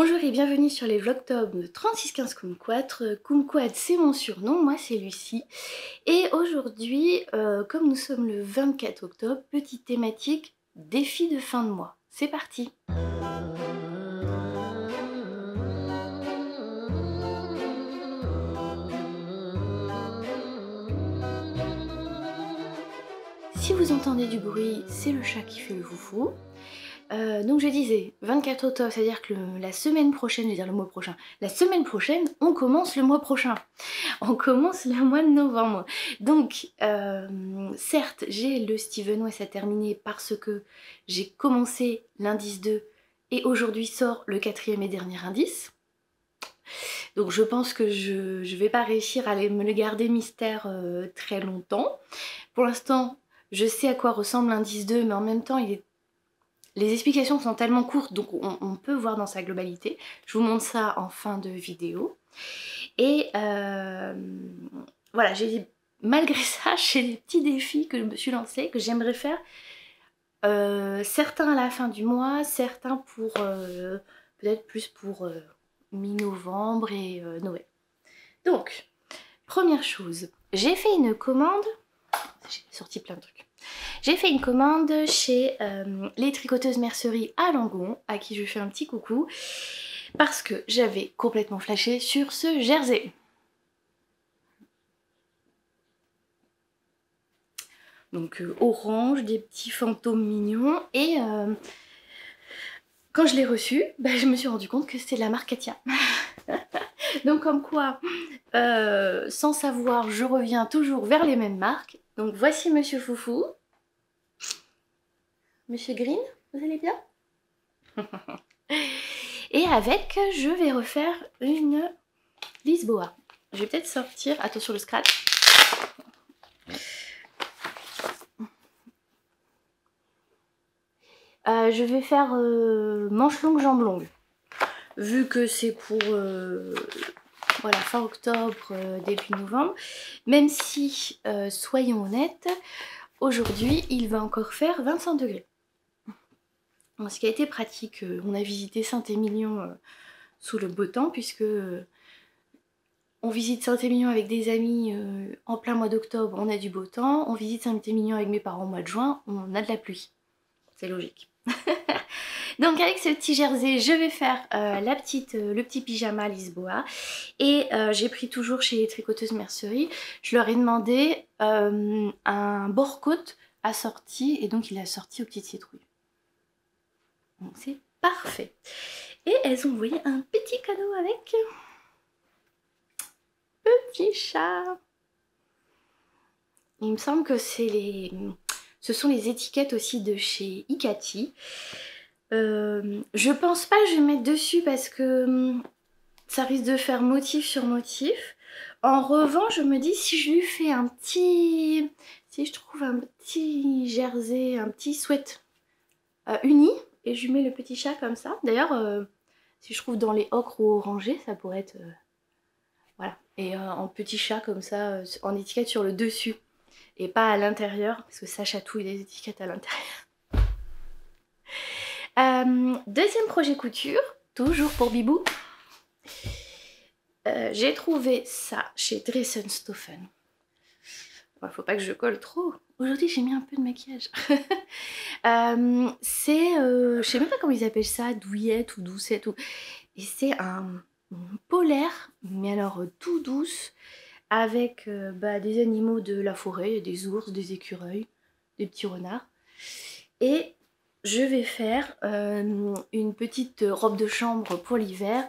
Bonjour et bienvenue sur les Vlogtob de 3615 Kumquat. Kumquat c'est mon surnom, moi c'est Lucie. Et aujourd'hui, comme nous sommes le 24 octobre, petite thématique défi de fin de mois. C'est parti! Si vous entendez du bruit, c'est le chat qui fait le foufou. Donc je disais, 24 octobre, c'est-à-dire que la semaine prochaine, je veux dire le mois prochain, la semaine prochaine, on commence le mois prochain. On commence le mois de novembre. Donc, certes, j'ai le Steven West à terminer parce que j'ai commencé l'indice 2 et aujourd'hui sort le 4e et dernier indice. Donc je pense que je vais pas réussir à me le garder mystère très longtemps. Pour l'instant, je sais à quoi ressemble l'indice 2, mais en même temps, les explications sont tellement courtes, donc on peut voir dans sa globalité. Je vous montre ça en fin de vidéo. Et voilà, malgré ça, j'ai des petits défis que je me suis lancée, que j'aimerais faire. Certains à la fin du mois, certains pour peut-être plus pour mi-novembre et Noël. Donc, première chose, j'ai fait une commande. J'ai sorti plein de trucs. J'ai fait une commande chez les tricoteuses mercerie à Langon, à qui je fais un petit coucou, parce que j'avais complètement flashé sur ce jersey. Donc orange, des petits fantômes mignons, et quand je l'ai reçu, je me suis rendu compte que c'était de la marque Katia. Donc comme quoi, sans savoir, je reviens toujours vers les mêmes marques. Donc voici Monsieur Foufou. Monsieur Green, vous allez bien? Et avec, je vais refaire une Lisboa. Je vais peut-être sortir, attention le scratch. Je vais faire manche longue, jambe longue. Vu que c'est pour voilà, fin octobre, début novembre. Même si, soyons honnêtes, aujourd'hui il va encore faire 25 degrés. Ce qui a été pratique, on a visité Saint-Émilion sous le beau temps, puisque on visite Saint-Émilion avec des amis en plein mois d'octobre, on a du beau temps. On visite Saint-Émilion avec mes parents au mois de juin, on a de la pluie. C'est logique. Donc avec ce petit jersey, je vais faire le petit pyjama Lisboa. Et j'ai pris toujours chez les tricoteuses mercerie. Je leur ai demandé un bord-côte assorti, et donc il est assorti aux petites citrouilles. Donc c'est parfait. Et elles ont envoyé un petit cadeau avec. Petit chat. Il me semble que ce sont les étiquettes aussi de chez Ikati. Je pense pas que je vais mettre dessus parce que ça risque de faire motif sur motif. En revanche, je me dis si je lui fais un petit... Si je trouve un petit jersey, un petit sweat uni, et je lui mets le petit chat comme ça. D'ailleurs, si je trouve dans les ocres ou orangés, ça pourrait être... voilà. Et en petit chat comme ça, en étiquette sur le dessus. Et pas à l'intérieur, parce que ça chatouille les étiquettes à l'intérieur. Deuxième projet couture, toujours pour Bibou. J'ai trouvé ça chez Dressenstoffen. Faut pas que je colle trop. Aujourd'hui j'ai mis un peu de maquillage. C'est, je sais même pas comment ils appellent ça, douillette ou doucette. Et c'est un polaire, mais alors tout douce, avec des animaux de la forêt, des ours, des écureuils, des petits renards. Et je vais faire une petite robe de chambre pour l'hiver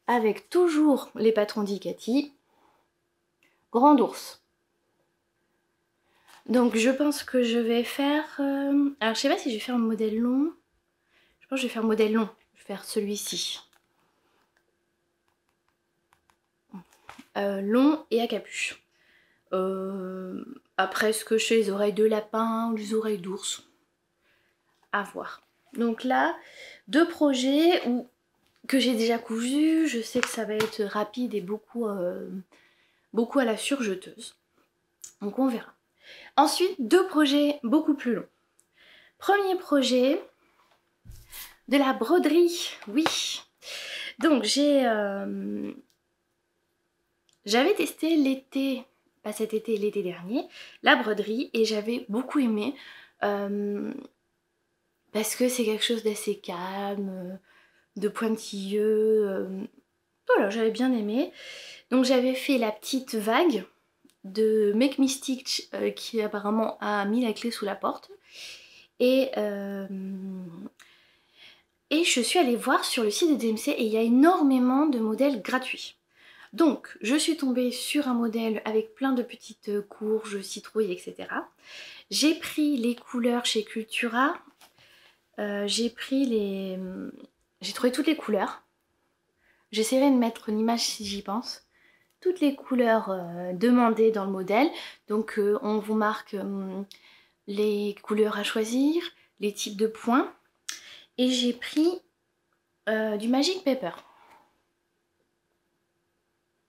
avec toujours les patrons d'Ikati, grand ours. Donc je pense que je vais faire... alors je sais pas si je vais faire un modèle long. Je pense que je vais faire un modèle long. Je vais faire celui-ci. Long et à capuche. Après, est-ce que je fais les oreilles de lapin ou les oreilles d'ours? À voir. Donc là, deux projets que j'ai déjà cousu. Je sais que ça va être rapide et beaucoup à la surjeteuse. Donc on verra. Ensuite, deux projets beaucoup plus longs. Premier projet, de la broderie. Oui, Donc j'avais testé l'été, pas cet été, l'été dernier, la broderie et j'avais beaucoup aimé parce que c'est quelque chose d'assez calme, de pointilleux. Voilà, j'avais bien aimé. Donc j'avais fait la petite vague de Make Me Stitch qui apparemment a mis la clé sous la porte. Et je suis allée voir sur le site de DMC et il y a énormément de modèles gratuits. Donc je suis tombée sur un modèle avec plein de petites courges, citrouilles, etc. J'ai pris les couleurs chez Cultura. J'ai trouvé toutes les couleurs. J'essaierai de mettre une image si j'y pense. Toutes les couleurs demandées dans le modèle. Donc on vous marque les couleurs à choisir, les types de points. Et j'ai pris du Magic Paper.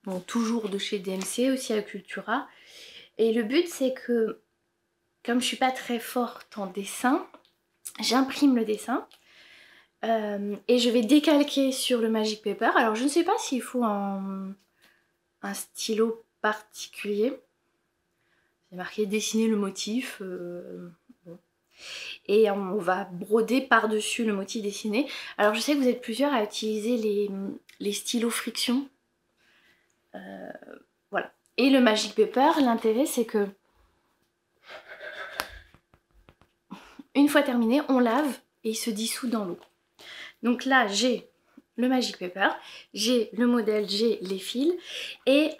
Bon, toujours de chez DMC, aussi à Cultura. Et le but c'est que, comme je suis pas très forte en dessin, j'imprime le dessin. Et je vais décalquer sur le Magic Paper. Alors je ne sais pas s'il faut un stylo particulier. C'est marqué dessiner le motif. Bon. Et on va broder par-dessus le motif dessiné. Alors je sais que vous êtes plusieurs à utiliser les stylos friction. Voilà. Et le Magic Paper, l'intérêt c'est que une fois terminé, on lave et il se dissout dans l'eau. Donc là j'ai le Magic Paper, j'ai le modèle, j'ai les fils et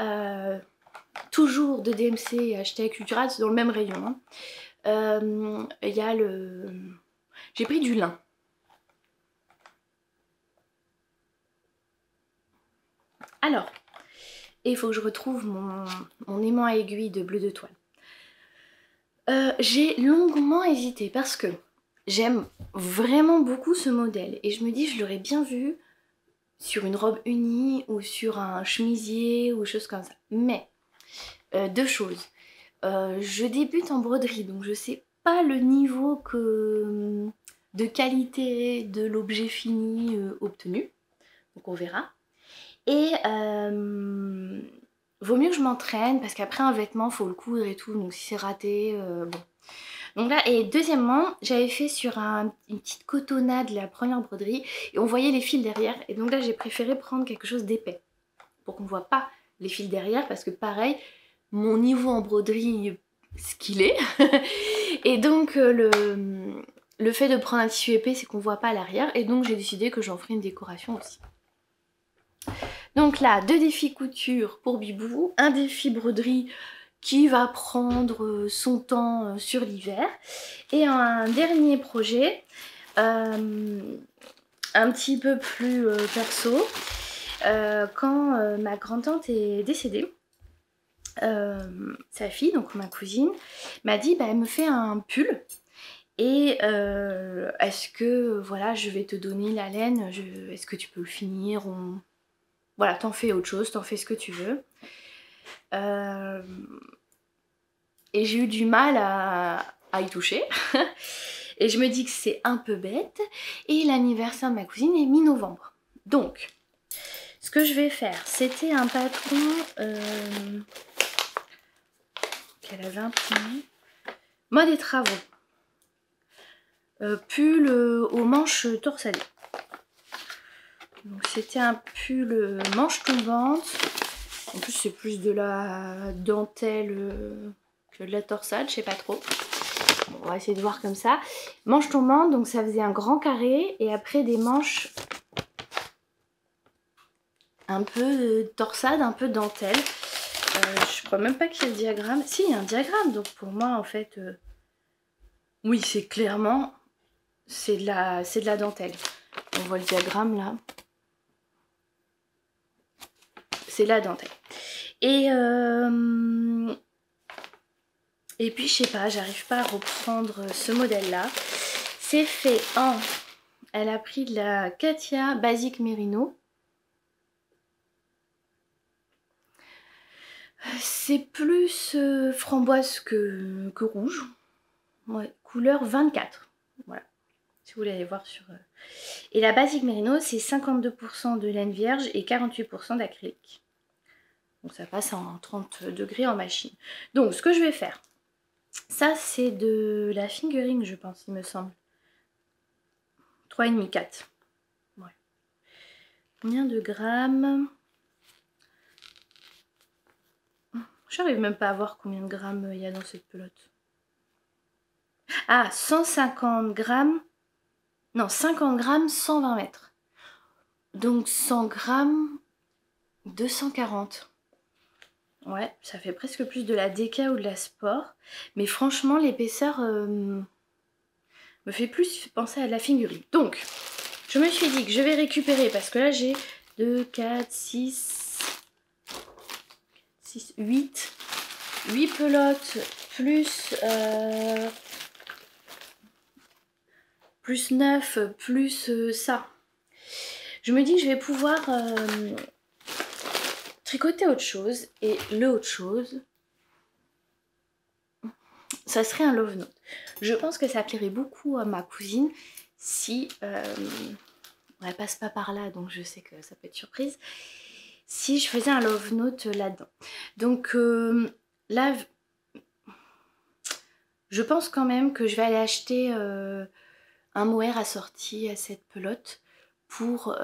toujours de DMC acheté à Cultura, c'est dans le même rayon. Il y a j'ai pris du lin. Alors, il faut que je retrouve mon aimant à aiguille de bleu de toile. J'ai longuement hésité parce que j'aime vraiment beaucoup ce modèle et je me dis je l'aurais bien vu sur une robe unie ou sur un chemisier ou chose comme ça. Mais deux choses. Je débute en broderie donc je sais pas le niveau de qualité de l'objet fini obtenu. Donc on verra. Et vaut mieux que je m'entraîne parce qu'après un vêtement faut le coudre et tout, donc si c'est raté, bon. Donc là, et deuxièmement, j'avais fait sur une petite cotonnade la première broderie et on voyait les fils derrière. Et donc là, j'ai préféré prendre quelque chose d'épais pour qu'on ne voit pas les fils derrière parce que pareil, mon niveau en broderie, ce qu'il est. Et donc le fait de prendre un tissu épais, c'est qu'on ne voit pas à l'arrière. Et donc j'ai décidé que j'en ferai une décoration aussi. Donc là, 2 défis couture pour Bibou, un défi broderie qui va prendre son temps sur l'hiver et un dernier projet un petit peu plus perso. Quand ma grand-tante est décédée, sa fille, donc ma cousine, m'a dit bah, elle me fait un pull et est-ce que voilà je vais te donner la laine, est-ce que tu peux le finir, voilà, t'en fais autre chose, t'en fais ce que tu veux. Et j'ai eu du mal à y toucher. Et je me dis que c'est un peu bête. Et l'anniversaire de ma cousine est mi-novembre. Donc, ce que je vais faire, c'était un patron qu'elle avait imprimé. Mode et travaux. Pull aux manches torsadées. Donc c'était un pull manche tombante. En plus c'est plus de la dentelle que de la torsade, je sais pas trop. Bon, on va essayer de voir comme ça. Manche tombante, donc ça faisait un grand carré et après des manches un peu torsade, un peu dentelle. Je crois même pas qu'il y ait le diagramme. Si, il y a un diagramme, donc pour moi en fait, oui c'est clairement, c'est de la dentelle. On voit le diagramme là. C'est la dentelle. Et puis je sais pas, j'arrive pas à reprendre ce modèle là. C'est fait en... Elle a pris de la Katia Basic Merino. C'est plus framboise que rouge. Ouais, couleur 24. Voilà. si vous voulez aller voir sur... Et la basique mérino, c'est 52% de laine vierge et 48% d'acrylique. Donc ça passe en 30 degrés en machine. Donc ce que je vais faire, ça c'est de la fingering je pense, il me semble. 3,5, 4. Ouais. Combien de grammes? Je n'arrive même pas à voir combien de grammes il y a dans cette pelote. Ah, 150 grammes. Non, 50 grammes, 120 mètres. Donc 100 grammes, 240. Ouais, ça fait presque plus de la DK ou de la sport. Mais franchement, l'épaisseur me fait plus penser à de la fingering. Donc, je me suis dit que je vais récupérer, parce que là j'ai 2, 4, 6, 8 pelotes, plus 9, plus ça. Je me dis que je vais pouvoir tricoter autre chose. Et le autre chose, ça serait un love note. Je pense que ça plairait beaucoup à ma cousine si... elle passe pas par là, donc je sais que ça peut être surprise. Si je faisais un love note là-dedans. Donc là, je pense quand même que je vais aller acheter un mohair assorti à cette pelote pour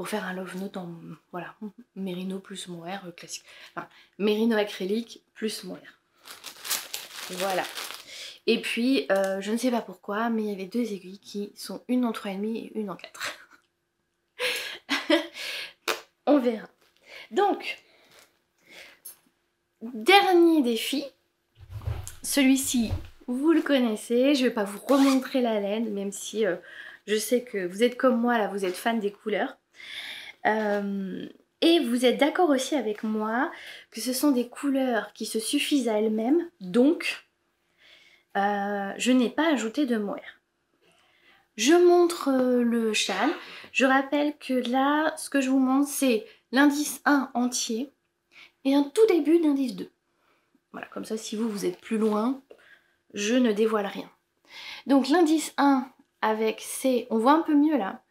faire un love note en voilà, mérino plus mohair classique. Enfin, mérino acrylique plus mohair. Voilà. Et puis, je ne sais pas pourquoi, mais il y avait 2 aiguilles qui sont une en 3,5 et une en 4. On verra. Donc, dernier défi. Celui-ci, vous le connaissez. Je ne vais pas vous remontrer la laine, même si je sais que vous êtes comme moi, là, vous êtes fan des couleurs. Et vous êtes d'accord aussi avec moi que ce sont des couleurs qui se suffisent à elles-mêmes. Donc, je n'ai pas ajouté de mohair. Je montre le châle. Je rappelle que là, ce que je vous montre, c'est l'indice 1 entier et un tout début d'indice 2. Voilà, comme ça, si vous êtes plus loin, je ne dévoile rien. Donc l'indice 1 avec ces, on voit un peu mieux là,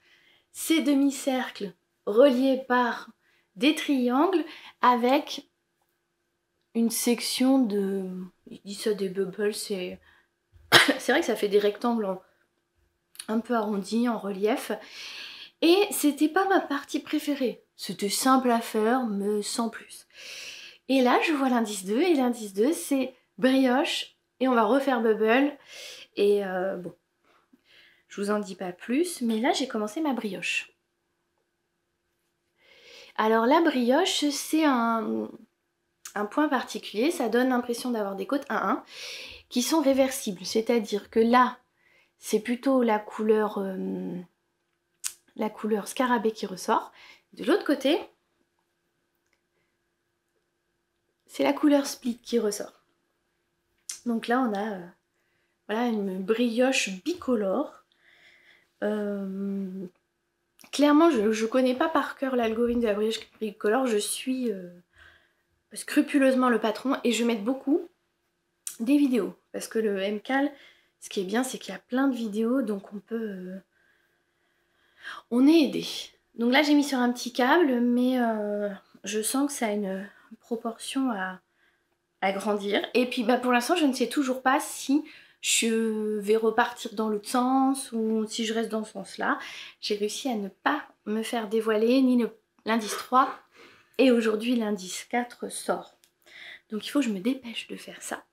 ces demi-cercles reliés par des triangles avec une section de, je dis ça des bubbles, c'est vrai que ça fait des rectangles un peu arrondis, en relief. Et c'était pas ma partie préférée. C'était simple à faire, mais sans plus. Et là, je vois l'indice 2, et l'indice 2, c'est brioche, et on va refaire bubble. Et bon, je vous en dis pas plus, mais là, j'ai commencé ma brioche. Alors la brioche, c'est un point particulier, ça donne l'impression d'avoir des côtes 1-1 qui sont réversibles. C'est-à-dire que là, c'est plutôt la couleur scarabée qui ressort. De l'autre côté, c'est la couleur split qui ressort. Donc là, on a voilà, une brioche bicolore. Clairement, je connais pas par cœur l'algorithme de la brioche bicolore. Je suis scrupuleusement le patron et je mets beaucoup des vidéos. Parce que le MCAL, ce qui est bien, c'est qu'il y a plein de vidéos, donc on peut... on est aidé. Donc là, j'ai mis sur un petit câble, mais je sens que ça a une proportion à grandir. Et puis bah, pour l'instant, je ne sais toujours pas si je vais repartir dans l'autre sens ou si je reste dans ce sens-là. J'ai réussi à ne pas me faire dévoiler ni l'indice 3 et aujourd'hui l'indice 4 sort. Donc il faut que je me dépêche de faire ça.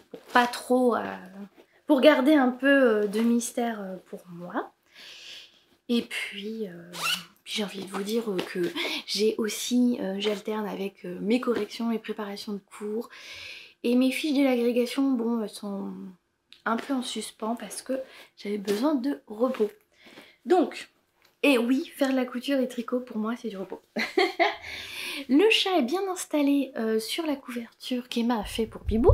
Pour pas trop... pour garder un peu de mystère pour moi. Et puis j'ai envie de vous dire que j'ai aussi, j'alterne avec mes corrections, mes préparations de cours. Et mes fiches de l'agrégation, bon, elles sont un peu en suspens parce que j'avais besoin de repos. Donc, et oui, faire de la couture et tricot, pour moi, c'est du repos. Le chat est bien installé sur la couverture qu'Emma a fait pour Bibou.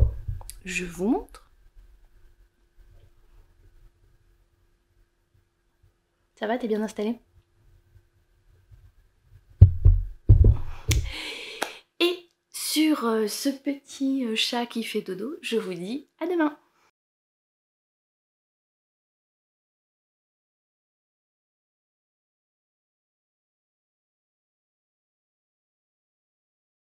Je vous montre. Ça va, t'es bien installé? Et sur ce petit chat qui fait dodo, je vous dis à demain.